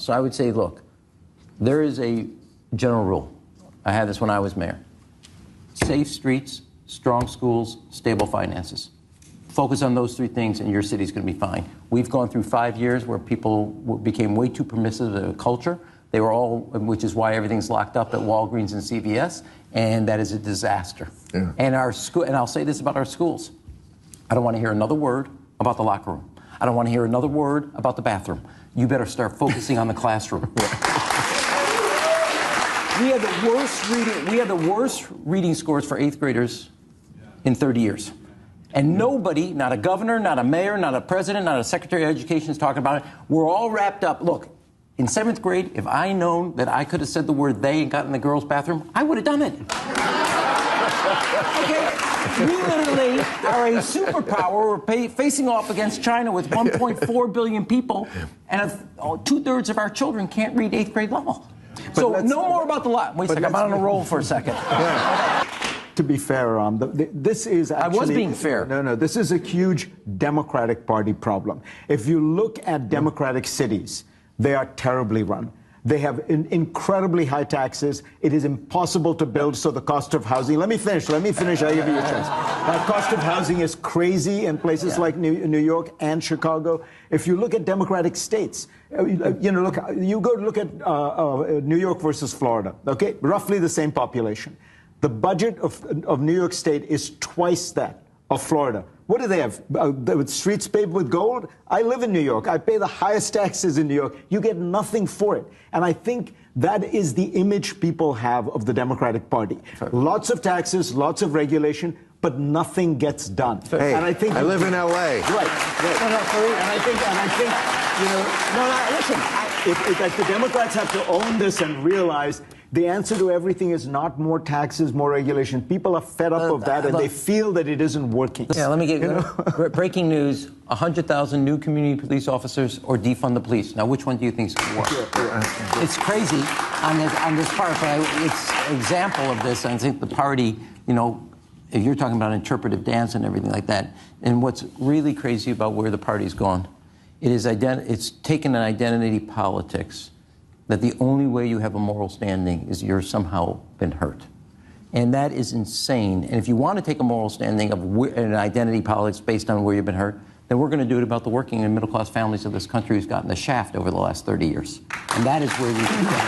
So I would say, look, there is a general rule. I had this when I was mayor. Safe streets, strong schools, stable finances. Focus on those three things and your city's going to be fine. We've gone through 5 years where people became way too permissive of a culture. They were all, which is why everything's locked up at Walgreens and CVS, and that is a disaster. Yeah. And our school, and I'll say this about our schools. I don't want to hear another word about the locker room. I don't want to hear another word about the bathroom. You better start focusing on the classroom. We had the worst reading scores for 8th graders in 30 years. And nobody, not a governor, not a mayor, not a president, not a secretary of education is talking about it. We're all wrapped up. Look, in 7th grade, if I known that I could have said the word they and got in the girls' bathroom, I would have done it. Okay? We literally are a superpower. We're facing off against China with 1.4 billion people, and 2/3 of our children can't read 8th grade level. So no more about the lot. Wait a second, I'm on a roll for a second. Yeah. To be fair, this is actually... I was being fair. No, this is a huge Democratic Party problem. If you look at Democratic cities, they are terribly run. They have incredibly high taxes. It is impossible to build, so the cost of housing... Let me finish. I'll give you a chance. Cost of housing is crazy in places like New York and Chicago. If you look at Democratic states, you go to look at New York versus Florida, okay? Roughly the same population. The budget of New York State is twice that of Florida. What do they have? With streets paved with gold? I live in New York. I pay the highest taxes in New York. You get nothing for it. And I think that is the image people have of the Democratic Party. Fair. Lots of taxes, lots of regulation, but nothing gets done. Hey, and I think I live in L.A. Right. Listen, the Democrats have to own this and realize the answer to everything is not more taxes, more regulation. People are fed up of that, and they feel that it isn't working. Yeah, let me give you breaking news: 100,000 new community police officers or defund the police. Now, which one do you think is going to work? It's crazy on this part, but it's an example of this. I think the party, if you're talking about interpretive dance and everything like that, and what's really crazy about where the party's gone, it's taken an identity politics that the only way you have a moral standing is you're somehow been hurt. And that is insane. And if you want to take a moral standing of an identity politics based on where you've been hurt, then we're going to do it about the working and middle-class families of this country who's gotten the shaft over the last 30 years. And that is where we should go.